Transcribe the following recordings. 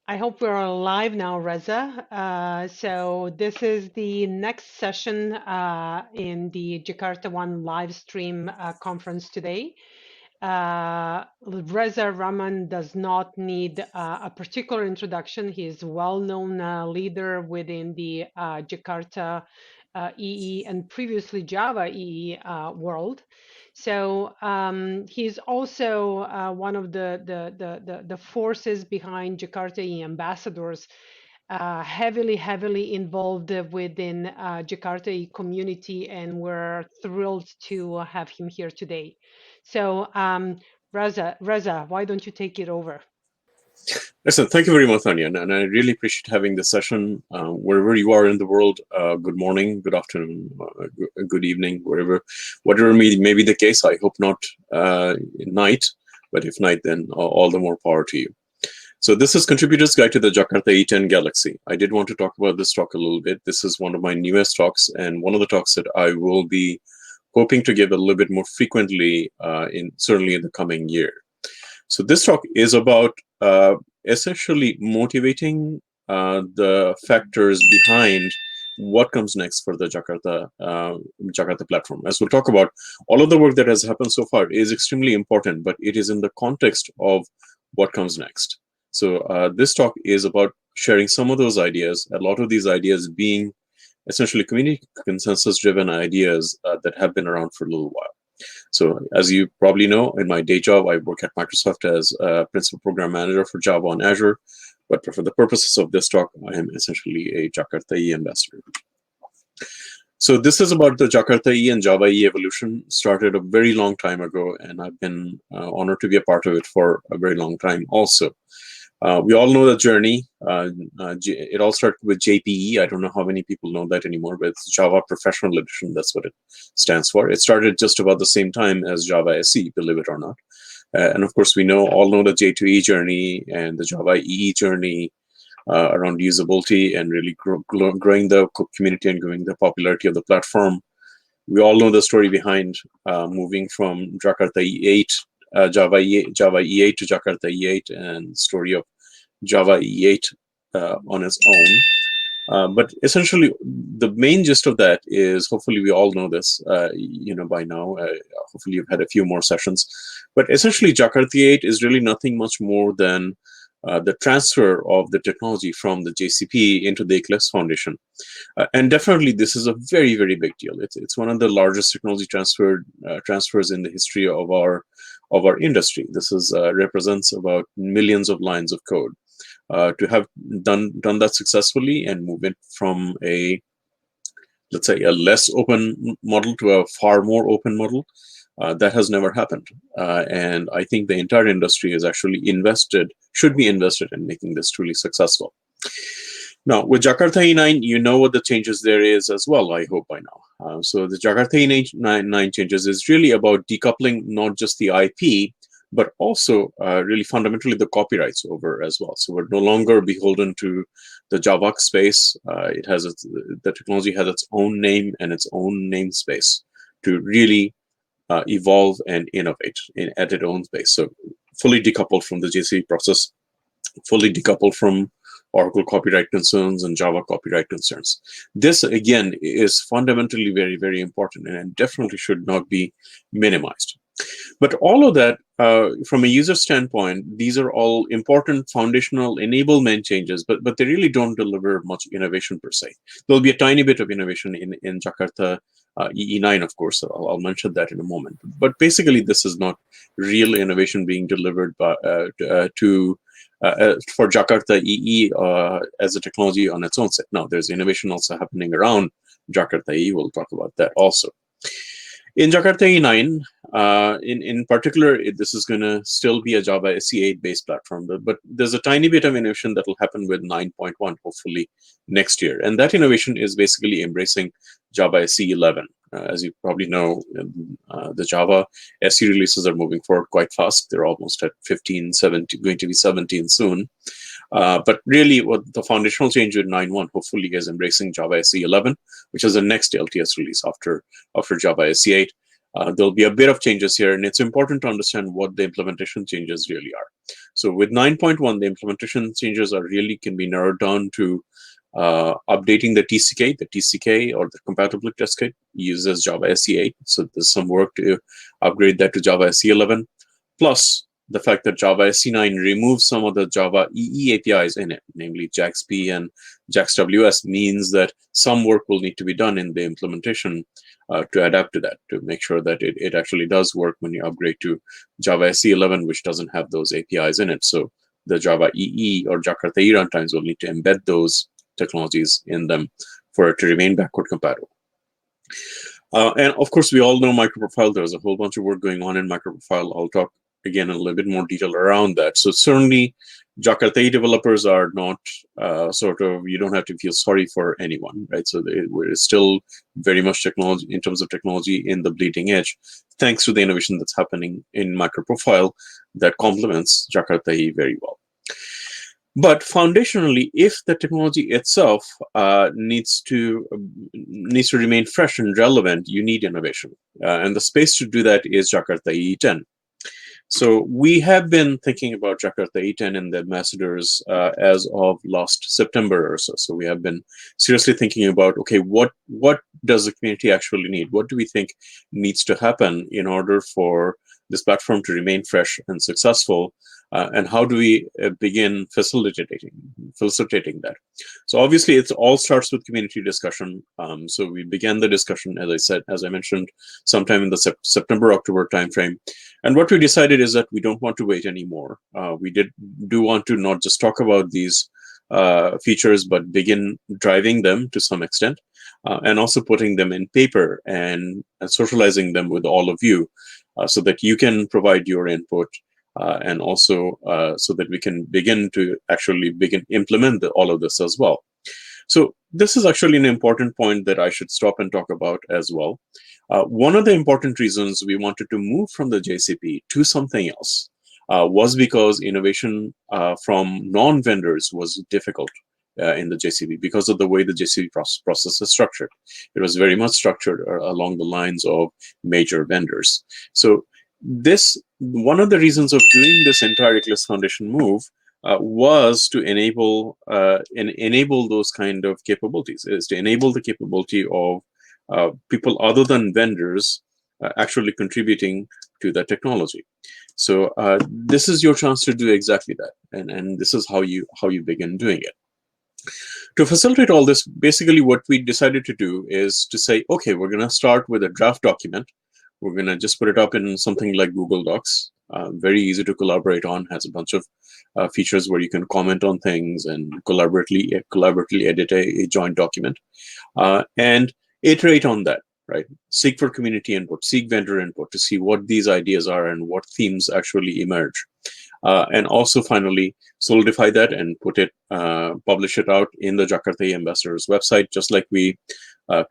I hope we're live now, Reza. So this is the next session in the JakartaOne Livestream conference today. Reza Rahman does not need a particular introduction. He is a well-known leader within the Jakarta EE and previously Java EE world. So he's also one of the forces behind Jakarta EE ambassadors, heavily involved within Jakarta EE community, and we're thrilled to have him here today. So Reza, why don't you take it over? Listen, thank you very much, Anya, and I really appreciate having this session. Wherever you are in the world, good morning, good afternoon, good evening, whatever may be the case. I hope not night, but if night, then all the more power to you. So this is Contributors Guide to the Jakarta E10 Galaxy. I did want to talk about this talk a little bit. This is one of my newest talks, and one of the talks that I will be hoping to give a little bit more frequently, certainly in the coming year. So this talk is about essentially motivating the factors behind what comes next for the Jakarta platform. As we'll talk about, all of the work that has happened so far is extremely important, but it is in the context of what comes next. So this talk is about sharing some of those ideas, a lot of these ideas being essentially community consensus-driven ideas that have been around for a little while. So as you probably know, in my day job, I work at Microsoft as a principal program manager for Java on Azure. But for the purposes of this talk, I am essentially a Jakarta EE ambassador. So this is about the Jakarta EE and Java EE evolution. Started a very long time ago, and I've been honored to be a part of it for a very long time also. We all know the journey. It all started with JPE. I don't know how many people know that anymore, but it's Java Professional Edition. That's what it stands for. It started just about the same time as Java SE, believe it or not. And of course, we all know the J2E journey and the Java EE journey around usability and really growing the community and growing the popularity of the platform. We all know the story behind moving from Jakarta E8, Java E8 to Jakarta E8, and story of Java E8 on its own. But essentially, the main gist of that is, hopefully we all know this, by now. Hopefully you've had a few more sessions. But essentially, Jakarta E8 is really nothing much more than the transfer of the technology from the JCP into the Eclipse Foundation. And definitely, this is a very, very big deal. It's one of the largest technology transfers in the history of our industry. This represents about millions of lines of code. To have done that successfully and move it from let's say a less open model to a far more open model, that has never happened. And I think the entire industry is actually should be invested in making this truly successful. Now, with Jakarta E9, you know what the changes there is as well, I hope by now. So the Jakarta E9 changes is really about decoupling not just the IP, but also really fundamentally the copyrights over as well. So we're no longer beholden to the Java space. The technology has its own name and its own namespace to really evolve and innovate at its own space. So fully decoupled from the JCP process, fully decoupled from Oracle copyright concerns and Java copyright concerns. This, again, is fundamentally very, very important and definitely should not be minimized. But all of that, from a user standpoint, these are all important foundational enablement changes, but they really don't deliver much innovation per se. There'll be a tiny bit of innovation in Jakarta EE9, of course. I'll mention that in a moment. But basically, this is not real innovation being delivered for Jakarta EE as a technology on its own set. Now, there's innovation also happening around Jakarta EE. We'll talk about that also. In Jakarta E9, in particular, this is going to still be a Java SE8 based platform, but there's a tiny bit of innovation that will happen with 9.1, hopefully next year. And that innovation is basically embracing Java SE11. As you probably know, the Java SE releases are moving forward quite fast. They're almost at 15, 17, going to be 17 soon. But really, what the foundational change with 9.1 hopefully is embracing Java SE11, which is the next LTS release after Java SE8. There'll be a bit of changes here, and it's important to understand what the implementation changes really are. So with 9.1, the implementation changes are really can be narrowed down to updating the TCK. The TCK, or the compatibility test kit, uses Java SE8. So there's some work to upgrade that to Java SE11. Plus the fact that Java SE9 removes some of the Java EE APIs in it, namely JAXP and JAXWS, means that some work will need to be done in the implementation to adapt to that, to make sure that it actually does work when you upgrade to Java SE11, which doesn't have those APIs in it. So the Java EE or Jakarta EE runtimes will need to embed those technologies in them for it to remain backward compatible. And of course, we all know Microprofile. There's a whole bunch of work going on in Microprofile. I'll talk again in a little bit more detail around that. So certainly, Jakarta EE developers are not you don't have to feel sorry for anyone, right? So we're still very much technology, in terms of technology, in the bleeding edge, thanks to the innovation that's happening in Microprofile that complements Jakarta EE very well. But foundationally, if the technology itself needs to remain fresh and relevant, you need innovation. And the space to do that is Jakarta EE10. So we have been thinking about Jakarta EE10 and the ambassadors as of last September or so. So we have been seriously thinking about, okay, what does the community actually need? What do we think needs to happen in order for this platform to remain fresh and successful? And how do we begin facilitating that? So obviously, it all starts with community discussion. So we began the discussion, as I mentioned, sometime in the September-October timeframe. And what we decided is that we don't want to wait anymore. We do want to not just talk about these features, but begin driving them to some extent, and also putting them in paper and socializing them with all of you, so that you can provide your input. And also so that we can begin to actually implement all of this as well. So this is actually an important point that I should stop and talk about as well. One of the important reasons we wanted to move from the JCP to something else was because innovation from non-vendors was difficult in the JCP because of the way the JCP process is structured. It was very much structured along the lines of major vendors. So one of the reasons of doing this entire Eclipse Foundation move was to enable those kind of capabilities, is to enable the capability of people other than vendors actually contributing to the technology. So this is your chance to do exactly that, and this is how you begin doing it. To facilitate all this, basically what we decided to do is to say, okay, we're going to start with a draft document. We're going to just put it up in something like Google Docs. Very easy to collaborate on, has a bunch of features where you can comment on things and collaboratively edit a joint document, and iterate on that, right? Seek for community input, seek vendor input to see what these ideas are and what themes actually emerge. And also finally solidify that and publish it out in the Jakarta EE Ambassadors website, just like we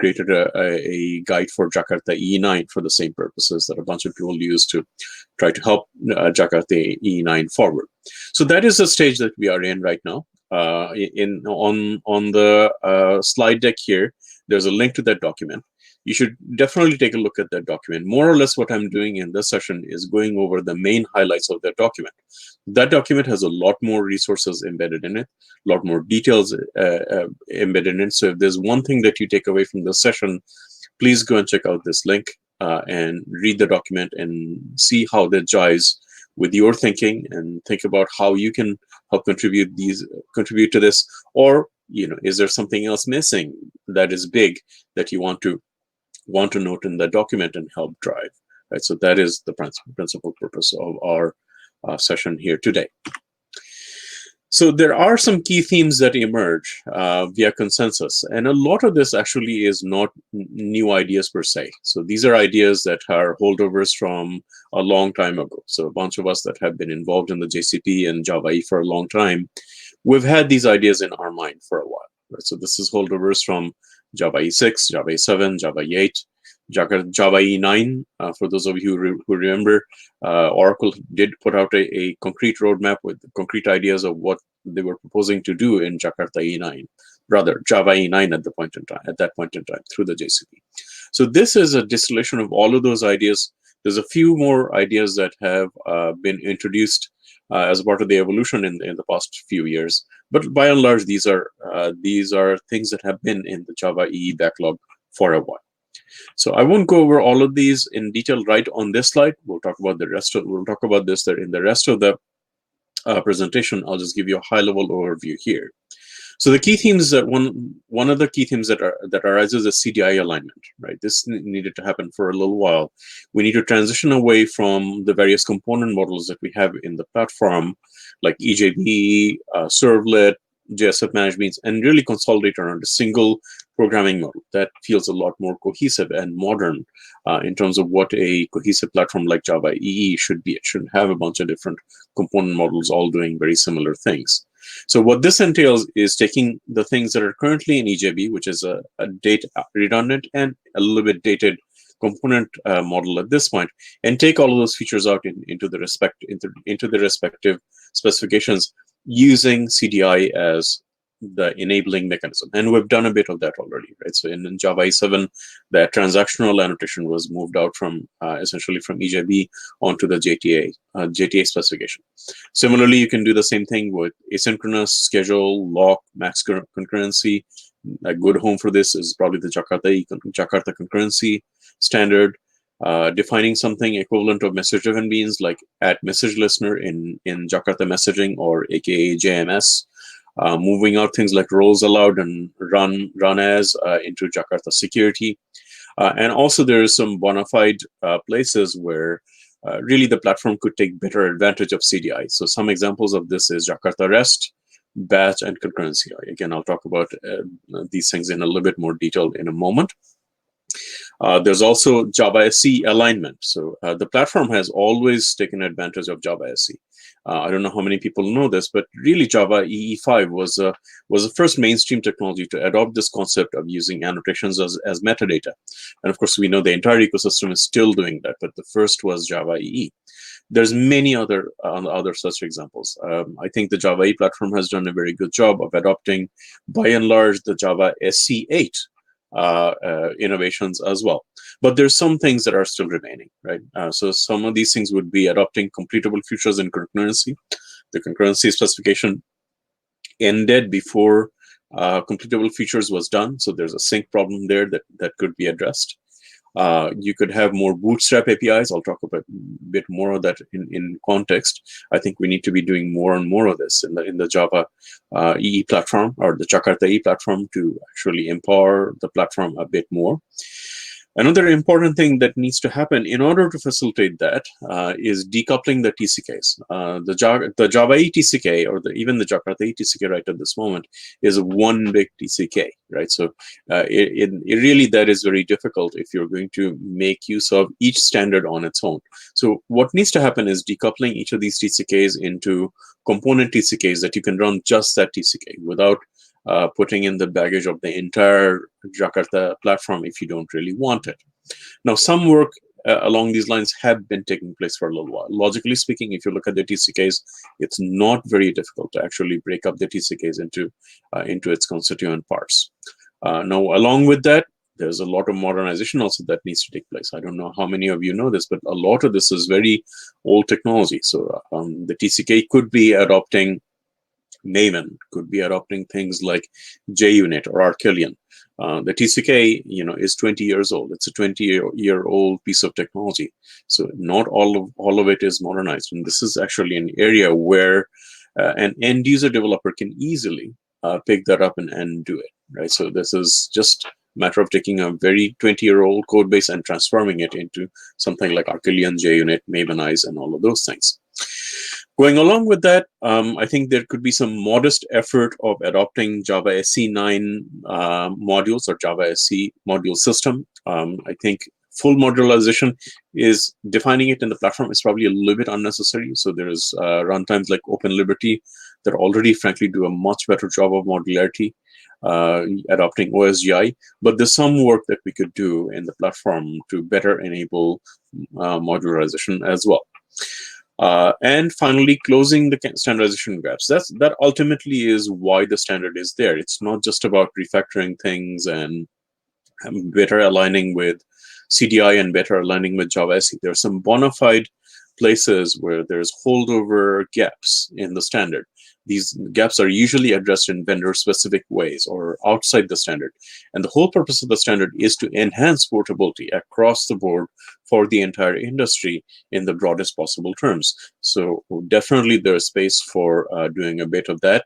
created a guide for Jakarta EE9 for the same purposes that a bunch of people use to try to help Jakarta EE9 forward. So that is the stage that we are in right now. On the slide deck here, there's a link to that document. You should definitely take a look at that document. More or less what I'm doing in this session is going over the main highlights of that document. That document has a lot more resources embedded in it, a lot more details embedded in it. So if there's one thing that you take away from this session, please go and check out this link and read the document and see how that jives with your thinking, and think about how you can help contribute to this. Or, is there something else missing that is big that you want to note in the document and help drive, right? So that is the principal purpose of our session here today. So there are some key themes that emerge via consensus, and a lot of this actually is not new ideas per se. So these are ideas that are holdovers from a long time ago. So a bunch of us that have been involved in the JCP and Java EE for a long time, we've had these ideas in our mind for a while, right? So this is holdovers from Java EE6, Java EE7, Java EE8, Java EE9. For those of you who remember, Oracle did put out a concrete roadmap with concrete ideas of what they were proposing to do in Jakarta EE9, rather Java EE9 at that point in time through the JCP. So this is a distillation of all of those ideas. There's a few more ideas that have been introduced as part of the evolution in the past few years. But by and large, these are things that have been in the Java EE backlog for a while. So I won't go over all of these in detail right on this slide. We'll talk about the rest. We'll talk about this in the rest of the presentation. I'll just give you a high-level overview here. So the key themes that one of the key themes that arises is CDI alignment, right? This needed to happen for a little while. We need to transition away from the various component models that we have in the platform, like EJB, Servlet, JSF management, and really consolidate around a single programming model that feels a lot more cohesive and modern in terms of what a cohesive platform like Java EE should be. It shouldn't have a bunch of different component models all doing very similar things. So what this entails is taking the things that are currently in EJB, which is a redundant and a little bit dated component model at this point, and take all of those features out into the respective specifications using CDI as the enabling mechanism. And we've done a bit of that already, right? So in Java 7, that transactional annotation was moved out from essentially from EJB onto the JTA specification. Similarly, you can do the same thing with asynchronous, schedule, lock, max concurrency. A good home for this is probably the Jakarta Concurrency standard. Defining something equivalent of message-driven beans like @message_listener in Jakarta Messaging, or aka JMS. Moving out things like roles allowed and run as into Jakarta Security. And also there is some bona fide places where really the platform could take better advantage of CDI. So some examples of this is Jakarta REST, batch, and concurrency. Again, I'll talk about these things in a little bit more detail in a moment. There's also Java SE alignment. So the platform has always taken advantage of Java SE. I don't know how many people know this, but really Java EE5 was the first mainstream technology to adopt this concept of using annotations as metadata. And of course, we know the entire ecosystem is still doing that, but the first was Java EE. There's many other such examples. I think the Java EE platform has done a very good job of adopting, by and large, the Java SE8 innovations as well. But there's some things that are still remaining, right? So some of these things would be adopting completable features in concurrency. The concurrency specification ended before completable features was done. So there's a sync problem there that could be addressed. You could have more Bootstrap APIs. I'll talk a bit more of that in context. I think we need to be doing more and more of this in the Java EE platform, or the Jakarta EE platform, to actually empower the platform a bit more. Another important thing that needs to happen in order to facilitate that is decoupling the TCKs. The Java EE TCK, or even the Jakarta EE TCK right at this moment, is one big TCK, right? So it really, that is very difficult if you're going to make use of each standard on its own. So what needs to happen is decoupling each of these TCKs into component TCKs that you can run just that TCK without putting in the baggage of the entire Jakarta platform if you don't really want it. Now, some work along these lines have been taking place for a little while. Logically speaking, if you look at the TCKs, it's not very difficult to actually break up the TCKs into its constituent parts. Now, along with that, there's a lot of modernization also that needs to take place. I don't know how many of you know this, but a lot of this is very old technology. So the TCK could be adopting Maven, could be adopting things like JUnit or Archelion. The TCK, is 20 years old. It's a 20-year-old piece of technology. So not all of it is modernized. And this is actually an area where an end user developer can easily pick that up and do it, right? So this is just a matter of taking a very 20-year-old code base and transforming it into something like Archelion, JUnit, Mavenize, and all of those things. Going along with that, I think there could be some modest effort of adopting Java SE9 modules, or Java SE module system. I think full modularization is defining it in the platform is probably a little bit unnecessary. So there's runtimes like OpenLiberty that already, frankly, do a much better job of modularity, adopting OSGI. But there's some work that we could do in the platform to better enable modularization as well. And finally, closing the standardization gaps. That ultimately is why the standard is there. It's not just about refactoring things and better aligning with CDI and better aligning with Java SE. There are some bona fide places where there's holdover gaps in the standard. These gaps are usually addressed in vendor-specific ways or outside the standard. And the whole purpose of the standard is to enhance portability across the board for the entire industry in the broadest possible terms. So definitely there's space for doing a bit of that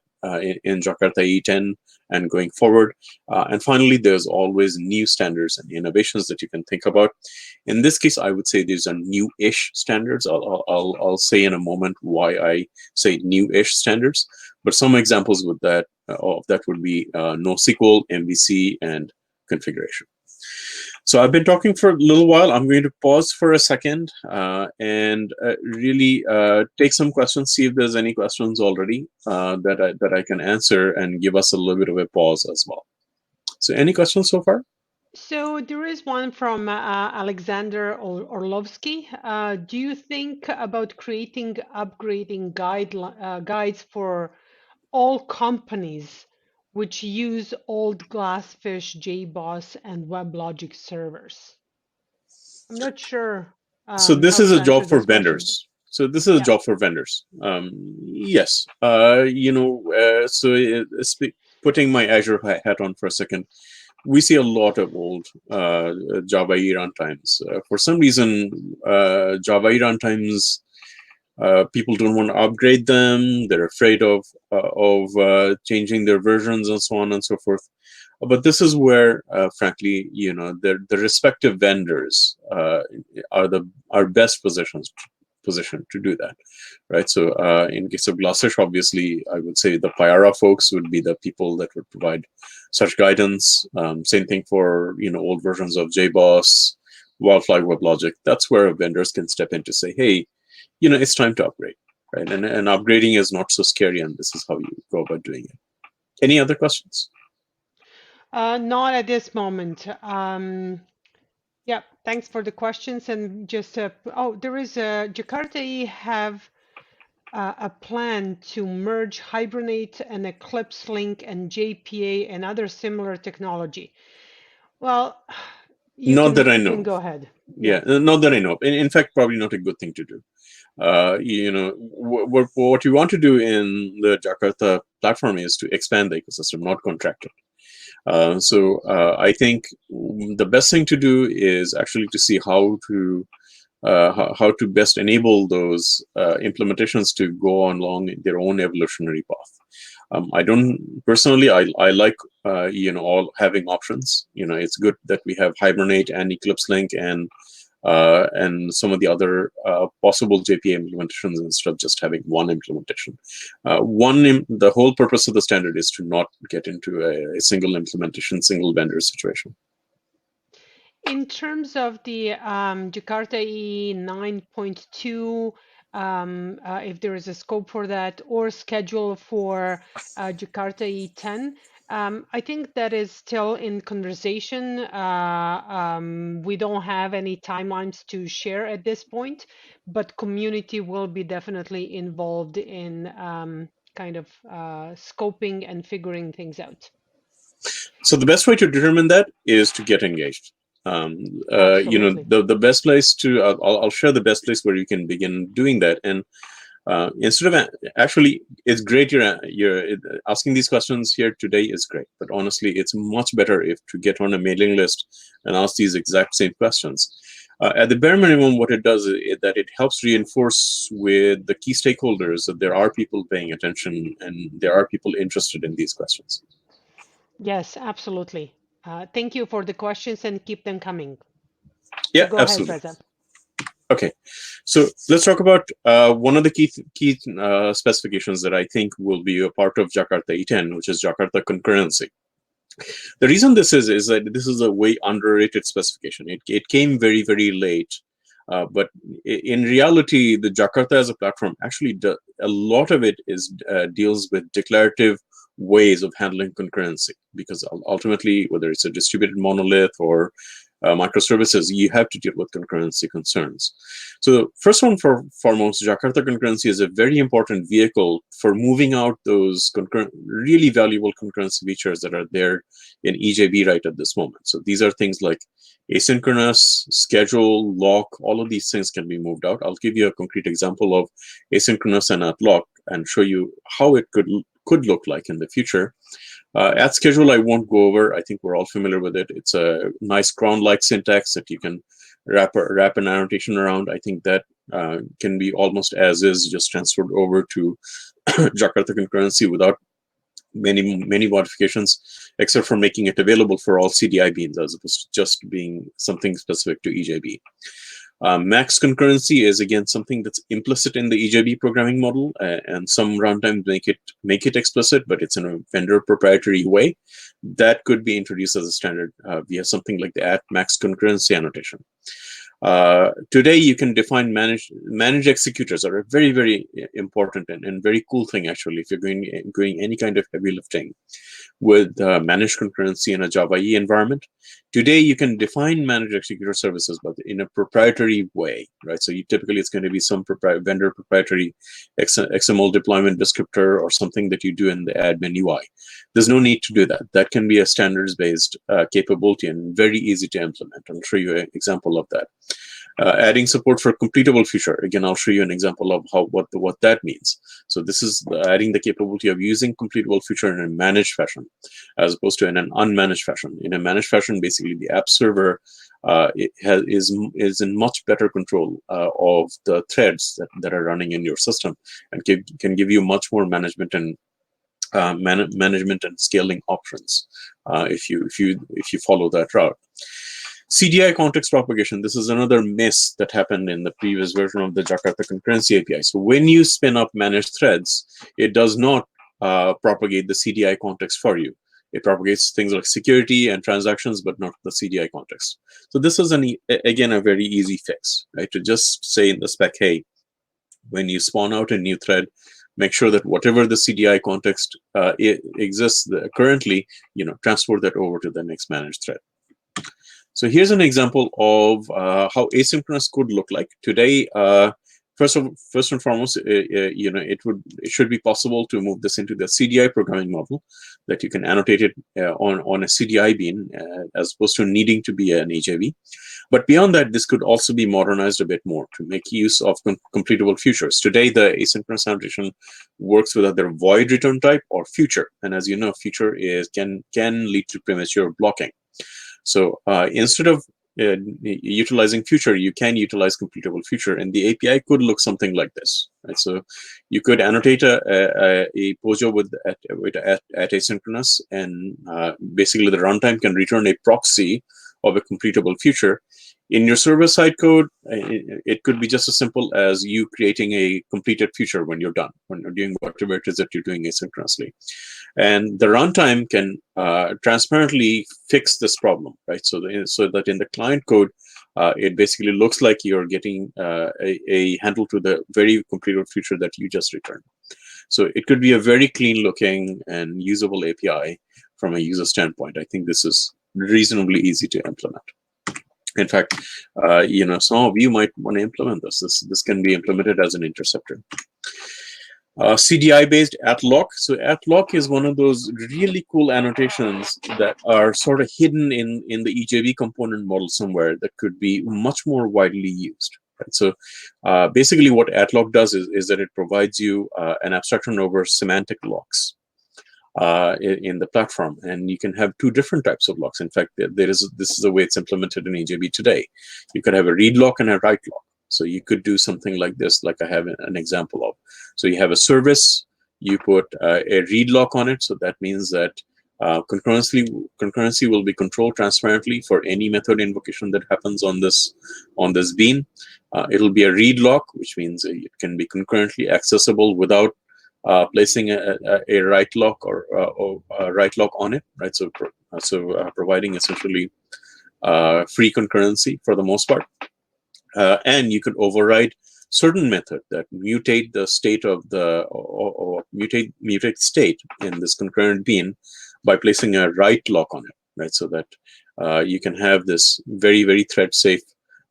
in Jakarta EE10 and going forward. And finally, there's always new standards and innovations that you can think about. In this case, I would say these are new-ish standards. I'll say in a moment why I say new-ish standards. But some examples with that of that would be NoSQL, MVC, and configuration. So I've been talking for a little while. I'm going to pause for a second and really take some questions, see if there's any questions already that I can answer and give us a little bit of a pause as well. So any questions so far? So there is one from Alexander Orlovsky. Do you think about creating upgrading guides for all companies which use old Glassfish, JBoss, and WebLogic servers? I'm not sure. So this how is to a job answer for this question. vendors. So this is a Yeah. job for vendors. Yes. Putting my Azure hat on for a second, we see a lot of old Java EE runtimes. For some reason, Java EE runtimes, people don't want to upgrade them. They're afraid of changing their versions and so on and so forth. But this is where, frankly, the respective vendors are best positioned to do that, right? So in case of Glassfish, obviously, I would say the Pyara folks would be the people that would provide such guidance. Same thing for old versions of JBoss, Wildfly, WebLogic. That's where vendors can step in to say, hey, it's time to upgrade, right? And upgrading is not so scary, and this is how you go about doing it. Any other questions? Not at this moment. Yeah, thanks for the questions. And just, there is a Jakarta EE have a plan to merge Hibernate and Eclipse Link and JPA and other similar technology. Well, you can go ahead. Yeah, not that I know. In fact, probably not a good thing to do. What you want to do in the Jakarta platform is to expand the ecosystem, not contract it. I think the best thing to do is actually to see how to best enable those implementations to go along their own evolutionary path. I don't personally. I like all having options. It's good that we have Hibernate and Eclipse Link and some of the other possible JPA implementations instead of just having one implementation. The whole purpose of the standard is to not get into a single implementation, single vendor situation. In terms of the Jakarta EE 9.2, if there is a scope for that, or schedule for Jakarta EE 10, I think that is still in conversation. We don't have any timelines to share at this point, but community will be definitely involved in kind of scoping and figuring things out. So the best way to determine that is to get engaged. The best place to I'll share the best place where you can begin doing that. And instead of actually, it's great you're asking these questions here today is great, but honestly, it's much better if to get on a mailing list and ask these exact same questions. At the bare minimum, what it does is that it helps reinforce with the key stakeholders that there are people paying attention and there are people interested in these questions. Yes, absolutely. Thank you for the questions and keep them coming. Yeah, so go absolutely. ahead, Reza. Okay, so let's talk about one of the key specifications that I think will be a part of Jakarta EE10, which is Jakarta Concurrency. The reason this is that this is a way underrated specification. It came very, very late, but in reality, the Jakarta as a platform actually a lot of it is deals with declarative ways of handling concurrency, because ultimately, whether it's a distributed monolith or microservices, you have to deal with concurrency concerns. So first one foremost, Jakarta Concurrency is a very important vehicle for moving out those really valuable concurrency features that are there in EJB right at this moment. So these are things like asynchronous, schedule, lock, all of these things can be moved out. I'll give you a concrete example of asynchronous and AtLock and show you how it could look like in the future. At schedule, I won't go over. I think we're all familiar with it. It's a nice cron-like syntax that you can wrap an annotation around. I think that can be almost as is, just transferred over to Jakarta Concurrency without many modifications, except for making it available for all CDI beans as opposed to just being something specific to EJB. Max concurrency is again something that's implicit in the EJB programming model, and some runtimes make it explicit, but it's in a vendor proprietary way. That could be introduced as a standard via something like the @max concurrency annotation. Today, you can define manage executors are a very important and very cool thing actually if you're going any kind of heavy lifting with managed concurrency in a Java EE environment. Today, you can define managed executor services, but in a proprietary way, right? So typically, it's going to be some vendor proprietary XML deployment descriptor or something that you do in the admin UI. There's no need to do that. That can be a standards-based capability and very easy to implement. I'll show you an example of that. Adding support for completable feature. Again, I'll show you an example of what that means. So this is adding the capability of using completable feature in a managed fashion, as opposed to in an unmanaged fashion. In a managed fashion, basically the app server is in much better control of the threads that are running in your system, and can give you much more management and scaling options if you follow that route. CDI context propagation. This is another miss that happened in the previous version of the Jakarta Concurrency API. So when you spin up managed threads, it does not propagate the CDI context for you. It propagates things like security and transactions, but not the CDI context. So this is again a very easy fix, right? To just say in the spec, hey, when you spawn out a new thread, make sure that whatever the CDI context exists currently, transfer that over to the next managed thread. So here's an example of how asynchronous could look like today. First and foremost, it should be possible to move this into the CDI programming model, that you can annotate it on a CDI bean as opposed to needing to be an EJB. But beyond that, this could also be modernized a bit more to make use of completable features. Today, the asynchronous annotation works with either void return type or future, and as you know, future can lead to premature blocking. So instead of utilizing future, you can utilize completable feature, and the API could look something like this. Right? So you could annotate a POJO with asynchronous, and basically the runtime can return a proxy of a completable feature. In your server-side code, it could be just as simple as you creating a completed feature when you're done, when you're doing whatever it is that you're doing asynchronously. And the runtime can transparently fix this problem, right? So that in the client code, it basically looks like you're getting a handle to the very completed feature that you just returned. So it could be a very clean-looking and usable API from a user standpoint. I think this is reasonably easy to implement. In fact, some of you might want to implement this. This can be implemented as an interceptor. CDI-based AtLock. So AtLock is one of those really cool annotations that are sort of hidden in the EJB component model somewhere that could be much more widely used. Right? So basically what AtLock does is that it provides you an abstraction over semantic locks in the platform, and you can have two different types of locks. In fact, this is the way it's implemented in EJB today. You could have a read lock and a write lock. So you could do something like this, like I have an example of. So you have a service, you put a read lock on it. So that means that concurrency will be controlled transparently for any method invocation that happens on this bean. It'll be a read lock, which means it can be concurrently accessible without placing a write lock or a write lock on it, right? So providing essentially free concurrency for the most part. And you could override certain method that mutate the state of the or mutate state in this concurrent bean by placing a write lock on it, right? So that you can have this very, very thread safe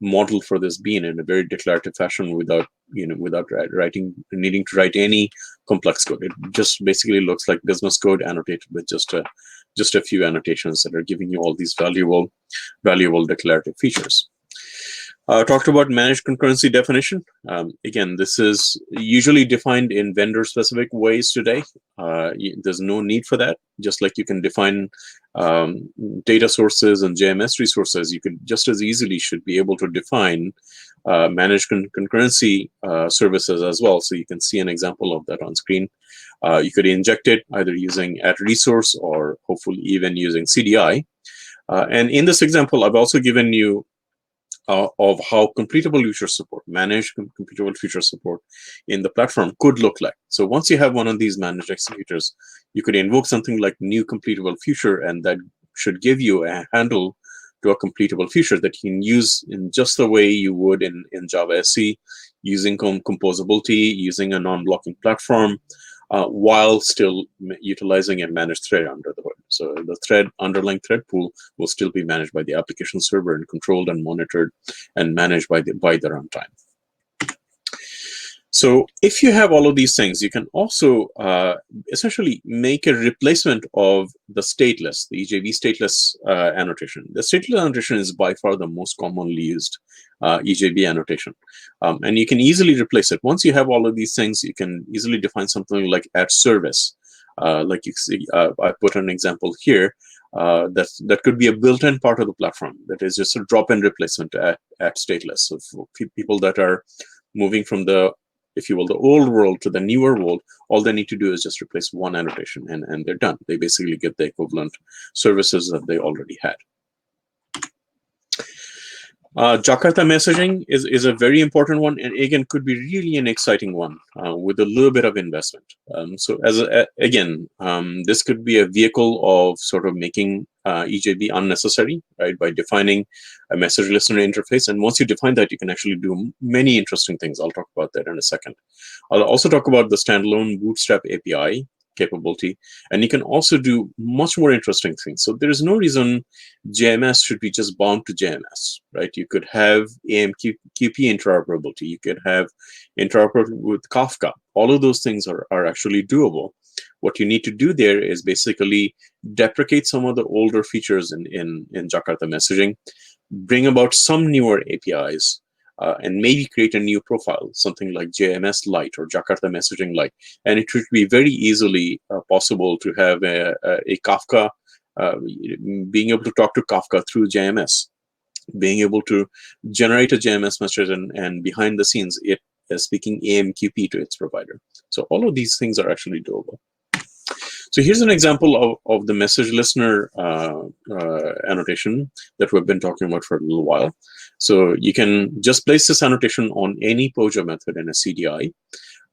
model for this bean in a very declarative fashion without needing to write any complex code. It just basically looks like business code annotated with just a few annotations that are giving you all these valuable declarative features. Talked about managed concurrency definition. Again, this is usually defined in vendor-specific ways today. There's no need for that. Just like you can define data sources and JMS resources, you could just as easily should be able to define managed concurrency services as well. So you can see an example of that on screen. You could inject it either using @resource or hopefully even using CDI. And in this example, I've also given you of how completable feature support, managed completable feature support in the platform could look like. So once you have one of these managed executors, you could invoke something like new completable feature, and that should give you a handle to a completable feature that you can use in just the way you would in Java SE, using composability, using a non-blocking platform, while still utilizing a managed thread under the hood. So the underlying thread pool will still be managed by the application server and controlled and monitored and managed by the runtime. So if you have all of these things, you can also essentially make a replacement of the stateless, the EJB stateless annotation. The stateless annotation is by far the most commonly used EJB annotation. And you can easily replace it. Once you have all of these things, you can easily define something like @service. Like you see, I put an example here. That could be a built-in part of the platform. That is just a drop-in replacement at stateless. So for people that are moving from the, if you will, the old world to the newer world, all they need to do is just replace one annotation and they're done. They basically get the equivalent services that they already had. Jakarta Messaging is a very important one, and again could be really an exciting one with a little bit of investment. So this could be a vehicle of sort of making EJB unnecessary, right? By defining a message listener interface, and once you define that, you can actually do many interesting things. I'll talk about that in a second. I'll also talk about the standalone Bootstrap API capability, and you can also do much more interesting things. So there is no reason JMS should be just bound to JMS, right? You could have AMQP interoperability. You could have interoperability with Kafka. All of those things are actually doable. What you need to do there is basically deprecate some of the older features in Jakarta Messaging, bring about some newer APIs, and maybe create a new profile, something like JMS Lite or Jakarta Messaging Lite. And it should be very easily possible to have a Kafka, being able to talk to Kafka through JMS, being able to generate a JMS message and behind the scenes, it is speaking AMQP to its provider. So all of these things are actually doable. So here's an example of the message listener annotation that we've been talking about for a little while. So you can just place this annotation on any POJO method in a CDI.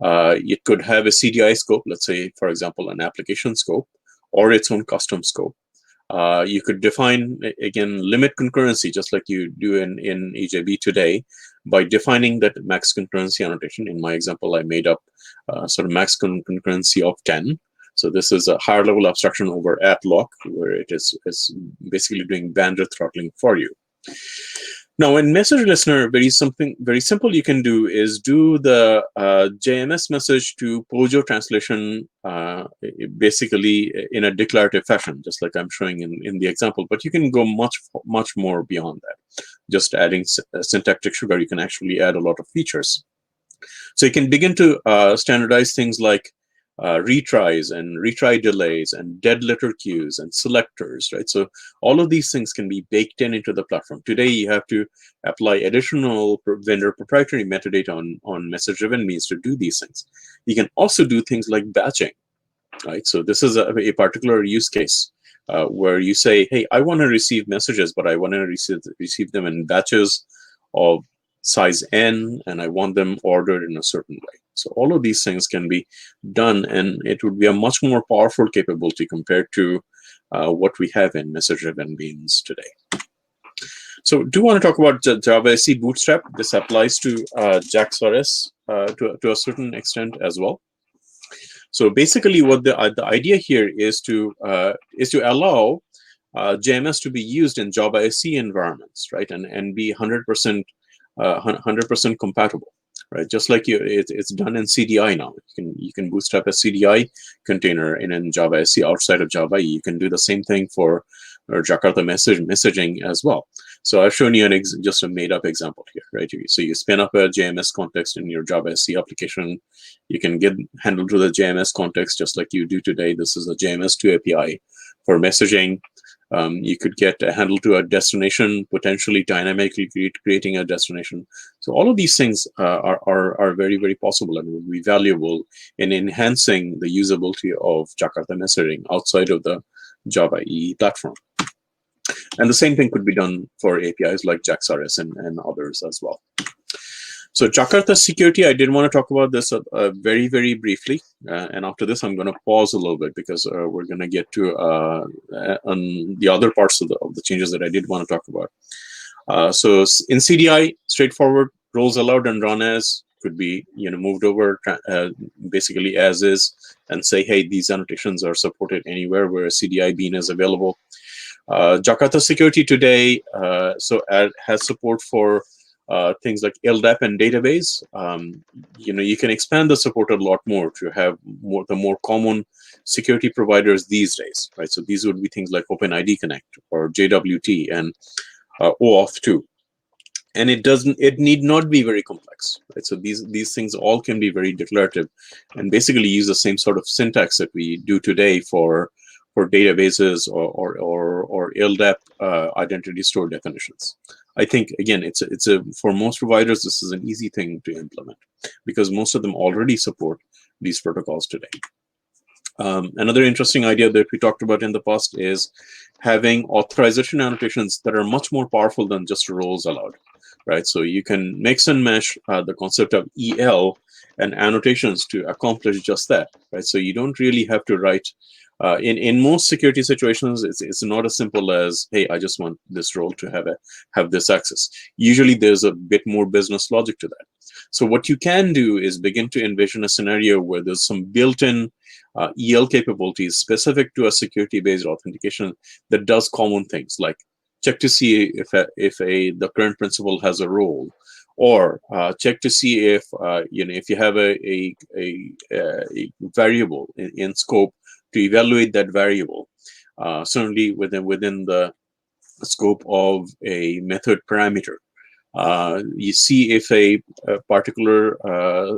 It could have a CDI scope, let's say, for example, an application scope or its own custom scope. You could define, again, limit concurrency, just like you do in EJB today, by defining that max concurrency annotation. In my example, I made up sort of max concurrency of 10. So this is a higher level abstraction over AtLock, where it is basically doing bandwidth throttling for you. Now, in message listener, something very simple you can do is do the JMS message to POJO translation, basically in a declarative fashion, just like I'm showing in the example. But you can go much more beyond that. Just adding syntactic sugar, you can actually add a lot of features. So you can begin to standardize things like retries and retry delays and dead letter queues and selectors, right? So all of these things can be baked into the platform. Today, you have to apply additional vendor proprietary metadata on message-driven means to do these things. You can also do things like batching, right? So this is a particular use case where you say, hey, I want to receive messages, but I want to receive them in batches of size n, and I want them ordered in a certain way. So all of these things can be done, and it would be a much more powerful capability compared to what we have in message-driven beans today. So do want to talk about Java SE Bootstrap. This applies to JAX-RS to a certain extent as well. So basically, what the idea here is to allow JMS to be used in Java SE environments, right? And be 100% compatible, right? Just like it's done in CDI now. You can bootstrap a CDI container in Java SE outside of Java EE. You can do the same thing for Jakarta messaging as well. So I've shown you just a made-up example here, right? So you spin up a JMS context in your Java SE application. You can get handled to the JMS context just like you do today. This is a JMS2 API for messaging. You could get a handle to a destination, potentially dynamically creating a destination. So all of these things are very, very possible and would be valuable in enhancing the usability of Jakarta messaging outside of the Java EE platform. And the same thing could be done for APIs like JaxRS and others as well. So Jakarta Security, I did want to talk about this very, very briefly. And after this, I'm going to pause a little bit because we're going to get to on the other parts of the changes that I did want to talk about. So in CDI, straightforward, roles allowed and run as could be moved over basically as is and say, hey, these annotations are supported anywhere where a CDI bean is available. Jakarta Security today has support for things like LDAP and database. You can expand the support a lot more to have the more common security providers these days, right? So these would be things like OpenID Connect or JWT and OAuth 2. And it need not be very complex, right? So these things all can be very declarative and basically use the same sort of syntax that we do today for databases or LDAP identity store definitions. I think again, it's for most providers this is an easy thing to implement because most of them already support these protocols today. Another interesting idea that we talked about in the past is having authorization annotations that are much more powerful than just roles allowed, right? So you can mix and mesh the concept of EL and annotations to accomplish just that, right? So you don't really have to write. In most security situations, it's not as simple as, hey, I just want this role to have this access. Usually, there's a bit more business logic to that. So what you can do is begin to envision a scenario where there's some built-in EL capabilities specific to a security-based authentication that does common things like check to see if the current principal has a role, or check to see if if you have a variable in scope to evaluate that variable, certainly within the scope of a method parameter. You see if a particular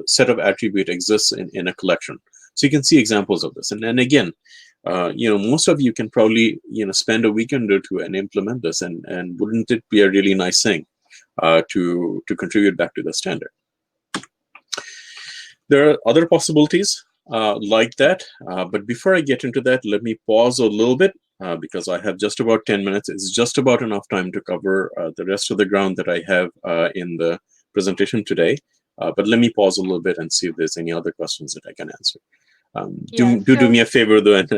set of attribute exists in a collection. So you can see examples of this. And then again, most of you can probably spend a weekend or two and implement this. And wouldn't it be a really nice thing to contribute back to the standard? There are other possibilities like that. But before I get into that, let me pause a little bit because I have just about 10 minutes. It's just about enough time to cover the rest of the ground that I have in the presentation today. But let me pause a little bit and see if there's any other questions that I can answer. Do me a favor, though, and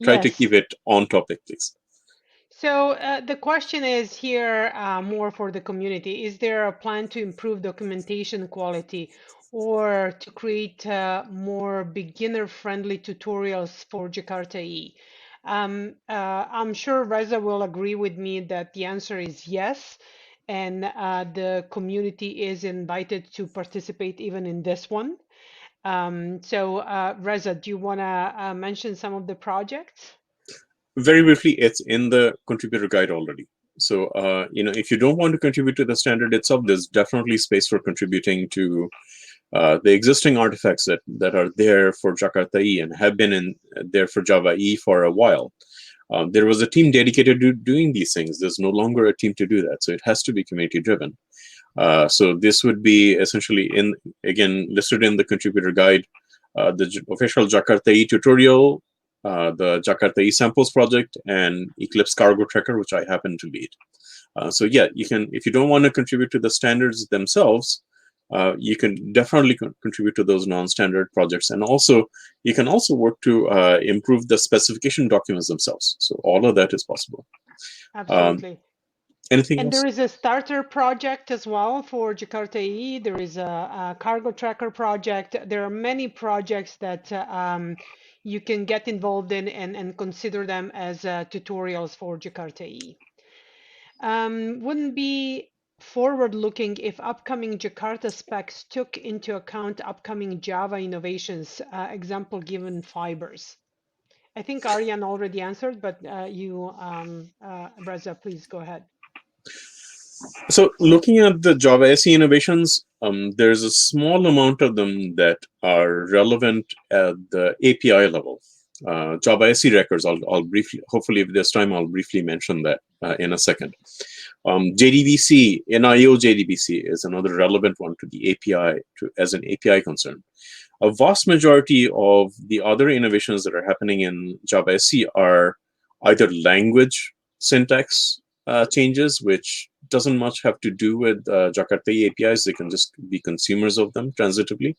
try to keep it on topic, please. So the question is here more for the community. Is there a plan to improve documentation quality or to create more beginner-friendly tutorials for Jakarta EE? I'm sure Reza will agree with me that the answer is yes. And the community is invited to participate even in this one. So Reza, do you want to mention some of the projects? Very briefly, it's in the contributor guide already. So, if you don't want to contribute to the standard itself, there's definitely space for contributing to the existing artifacts that are there for Jakarta EE and have been there for Java EE for a while. There was a team dedicated to doing these things. There's no longer a team to do that. So it has to be community driven. So this would be essentially again listed in the contributor guide, the official Jakarta EE tutorial, the Jakarta EE samples project, and Eclipse Cargo Tracker, which I happen to lead. So yeah, you can, if you don't want to contribute to the standards themselves, you can definitely contribute to those non-standard projects, and also you can also work to improve the specification documents themselves. So all of that is possible. Absolutely. Anything and else? There is a starter project as well for Jakarta EE. There is a cargo tracker project. There are many projects that you can get involved in and consider them as tutorials for Jakarta EE. Wouldn't be forward-looking if upcoming Jakarta specs took into account upcoming Java innovations, example given fibers. I think Aryan already answered, but Reza, please go ahead. So looking at the Java SE innovations, there's a small amount of them that are relevant at the API level. Java SE records, I'll briefly, hopefully if there's time, I'll briefly mention that in a second. JDBC, NIO JDBC is another relevant one to the API, as an API concern. A vast majority of the other innovations that are happening in Java SE are either language syntax changes, which doesn't much have to do with Jakarta EE APIs. They can just be consumers of them transitively.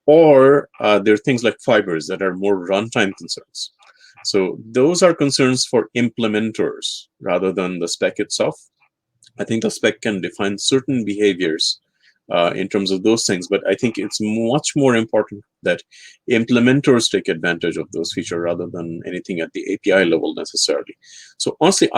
Or there are things like fibers that are more runtime concerns. So those are concerns for implementers rather than the spec itself. I think the spec can define certain behaviors in terms of those things, but I think it's much more important that implementers take advantage of those features rather than anything at the API level necessarily. So honestly,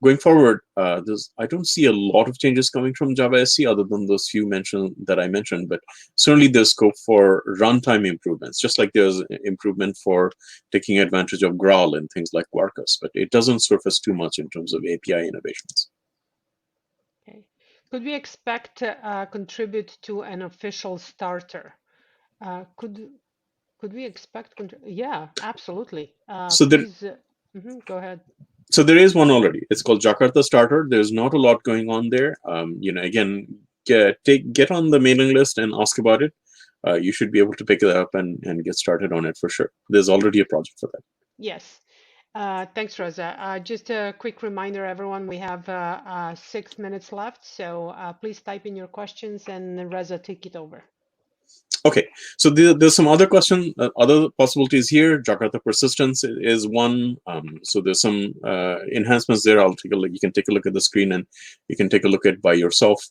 going forward, I don't see a lot of changes coming from Java SE other than those few that I mentioned, but certainly there's scope for runtime improvements, just like there's improvement for taking advantage of Graal and things like Quarkus, but it doesn't surface too much in terms of API innovations. Okay. Could we expect to contribute to an official starter? Could we expect? Yeah, absolutely. So please go ahead. So there is one already. It's called Jakarta Starter. There's not a lot going on there. Again, get on the mailing list and ask about it. You should be able to pick it up and get started on it for sure. There's already a project for that. Yes. Thanks, Reza. Just a quick reminder, everyone, we have 6 minutes left. So please type in your questions and Reza, take it over. Okay, so there's some other other possibilities here. Jakarta persistence is one. So there's some enhancements there. I'll take a look. You can take a look at the screen and you can take a look at it by yourself.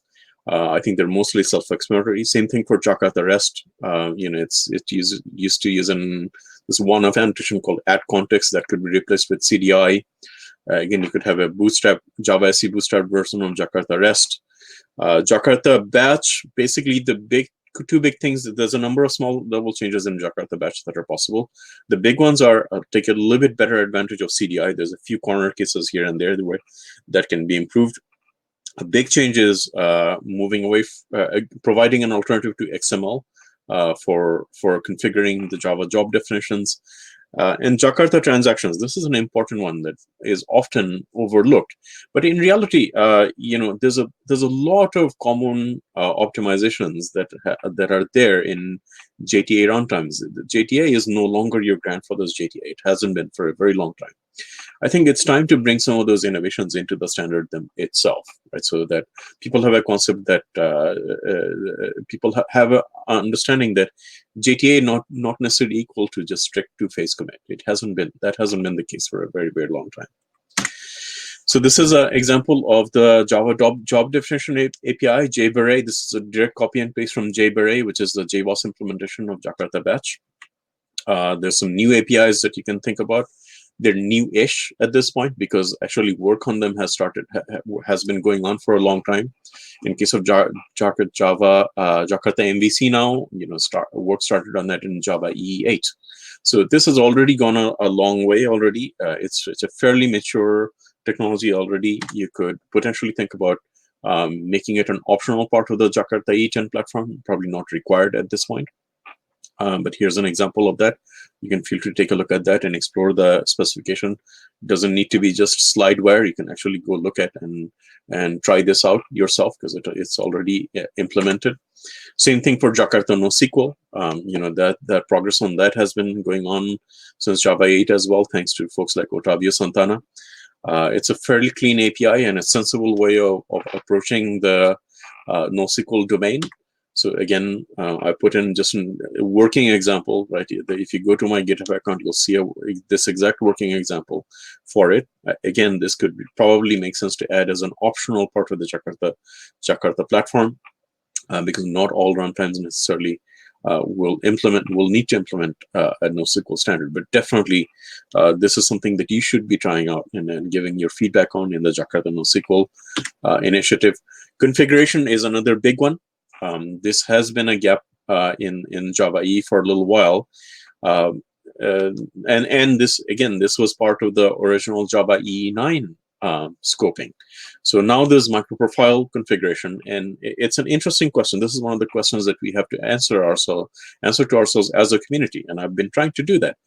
I think they're mostly self-explanatory. Same thing for Jakarta REST. It used to use this one-off annotation called @context that could be replaced with CDI. Again, you could have a Java SE Bootstrap version of Jakarta REST. Jakarta Batch, basically two big things. There's a number of small level changes in Jakarta Batch that are possible. The big ones are take a little bit better advantage of CDI. There's a few corner cases here and there that can be improved. A big change is moving away, providing an alternative to XML for configuring the Java job definitions. And Jakarta transactions, this is an important one that is often overlooked. But in reality, there's a lot of common optimizations that are there in JTA runtimes. The JTA is no longer your grandfather's JTA. It hasn't been for a very long time. I think it's time to bring some of those innovations into the standard itself, right? So that people have a concept that people have an understanding that JTA not necessarily equal to just strict two-phase commit. That hasn't been the case for a very, very long time. So this is an example of the Java job definition API, JBarray. This is a direct copy and paste from JBarray, which is the JBoss implementation of Jakarta Batch. There's some new APIs that you can think about. They're new-ish at this point because actually work on them has been going on for a long time. In case of Jakarta MVC now, work started on that in Java EE 8. So this has already gone a long way already. It's a fairly mature technology already. You could potentially think about making it an optional part of the Jakarta EE 10 platform, probably not required at this point. But here's an example of that. You can feel free to take a look at that and explore the specification. It doesn't need to be just slideware. You can actually go look at and try this out yourself because it's already implemented. Same thing for Jakarta NoSQL. That progress on that has been going on since Java 8 as well, thanks to folks like Otavio Santana. It's a fairly clean API and a sensible way of approaching the NoSQL domain. So again, I put in just a working example, right? If you go to my GitHub account, you'll see this exact working example for it. Again, this could probably make sense to add as an optional part of the Jakarta platform because not all runtimes necessarily will need to implement a NoSQL standard. But definitely, this is something that you should be trying out and giving your feedback on in the Jakarta NoSQL initiative. Configuration is another big one. This has been a gap in Java EE for a little while. And this was part of the original Java EE 9 scoping. So now there's microprofile configuration, and it's an interesting question. This is one of the questions that we have to answer to ourselves as a community, and I've been trying to do that.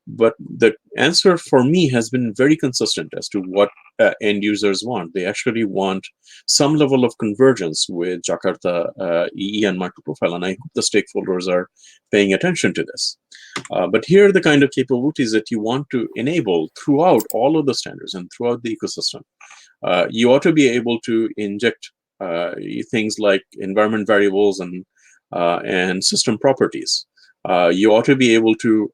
But the answer for me has been very consistent as to what end users want. They actually want some level of convergence with Jakarta EE and microprofile, and I hope the stakeholders are paying attention to this. But here are the kind of capabilities that you want to enable throughout all of the standards and throughout the ecosystem. You ought to be able to inject things like environment variables and system properties. You ought to be able to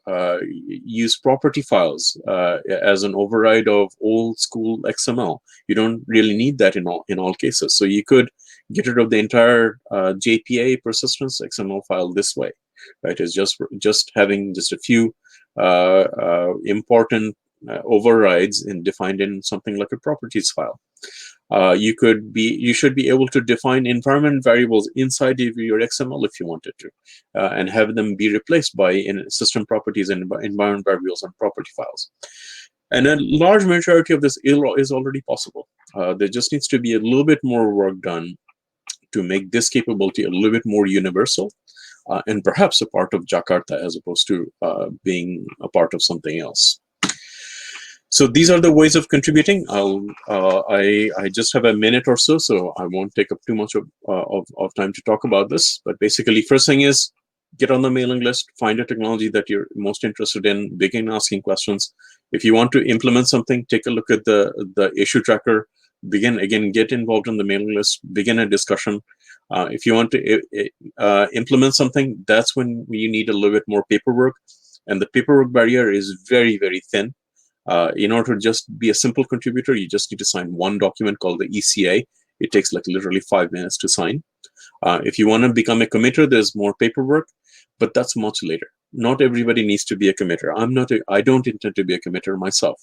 use property files as an override of old school XML. You don't really need that in all cases. So you could get rid of the entire JPA persistence XML file this way, right? It's just having just a few important overrides defined in something like a properties file. You should be able to define environment variables inside of your XML if you wanted to, and have them be replaced by system properties and environment variables and property files. And a large majority of this is already possible. There just needs to be a little bit more work done to make this capability a little bit more universal, and perhaps a part of Jakarta as opposed to being a part of something else. So these are the ways of contributing. I just have a minute or so I won't take up too much of time to talk about this. But basically, first thing is get on the mailing list, find a technology that you're most interested in, begin asking questions. If you want to implement something, take a look at the issue tracker, get involved in the mailing list, begin a discussion. If you want to implement something, that's when you need a little bit more paperwork. And the paperwork barrier is very, very thin. In order to just be a simple contributor, you just need to sign one document called the ECA. It takes like literally 5 minutes to sign. If you want to become a committer, there's more paperwork, but that's much later. Not everybody needs to be a committer. I don't intend to be a committer myself.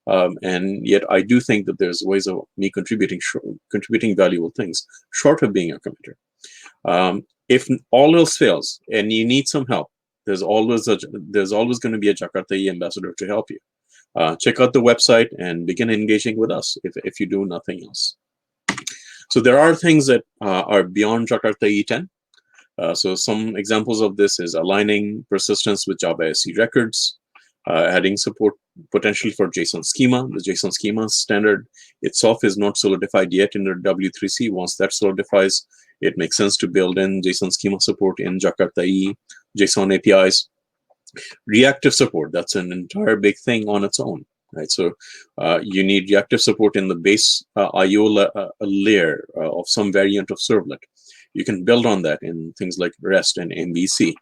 And yet I do think that there's ways of me contributing valuable things short of being a committer. If all else fails and you need some help, there's always going to be a Jakarta EE ambassador to help you. Check out the website and begin engaging with us if you do nothing else. So there are things that are beyond Jakarta E10. So some examples of this is aligning persistence with Java SE records, adding support potentially for JSON schema. The JSON schema standard itself is not solidified yet in the W3C. Once that solidifies, it makes sense to build in JSON schema support in Jakarta EE, JSON APIs. Reactive support, that's an entire big thing on its own, right? So you need reactive support in the base IO layer of some variant of servlet. You can build on that in things like REST and MVC.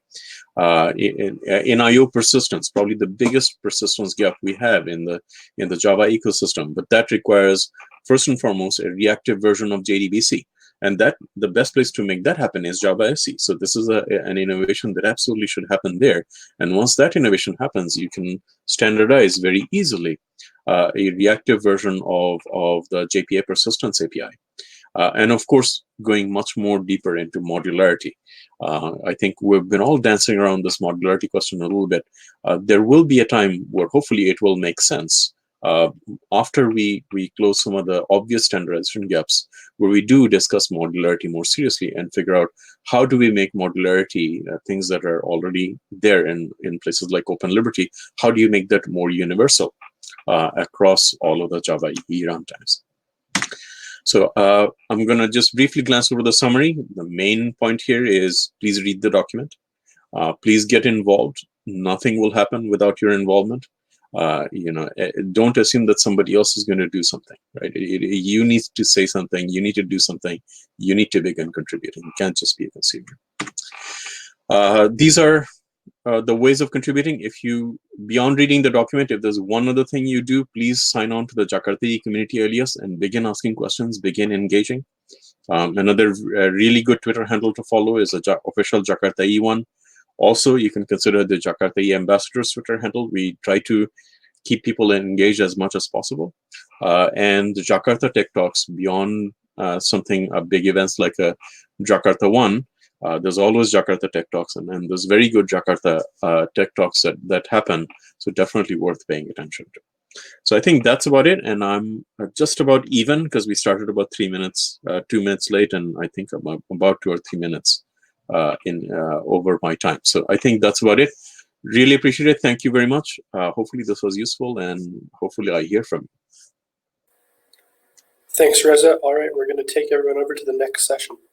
In IO persistence, probably the biggest persistence gap we have in the Java ecosystem, but that requires first and foremost a reactive version of JDBC. And the best place to make that happen is Java SE. So this is an innovation that absolutely should happen there. And once that innovation happens, you can standardize very easily a reactive version of the JPA persistence API. And of course, going much more deeper into modularity. I think we've been all dancing around this modularity question a little bit. There will be a time where hopefully it will make sense after we close some of the obvious standardization gaps, where we do discuss modularity more seriously and figure out how do we make modularity things that are already there in places like Open Liberty, how do you make that more universal across all of the Java EE runtimes? So I'm going to just briefly glance over the summary. The main point here is please read the document. Please get involved. Nothing will happen without your involvement. Don't assume that somebody else is going to do something, right? You need to say something. You need to do something. You need to begin contributing. You can't just be a consumer. These are the ways of contributing. Beyond reading the document, if there's one other thing you do, please sign on to the Jakarta EE community alias and begin asking questions, begin engaging. Another really good Twitter handle to follow is official Jakarta EE one. Also, you can consider the Jakarta EE Ambassadors Twitter handle. We try to keep people engaged as much as possible. And the Jakarta Tech Talks, beyond big events like JakartaOne, there's always Jakarta Tech Talks, and there's very good Jakarta Tech Talks that happen. So definitely worth paying attention to. So I think that's about it, and I'm just about even because we started about 2 minutes late, and I think I'm about 2 or 3 minutes over my time. So I think that's about it. Really appreciate it. Thank you very much. Hopefully this was useful, and hopefully I hear from you. Thanks, Reza. All right, we're going to take everyone over to the next session.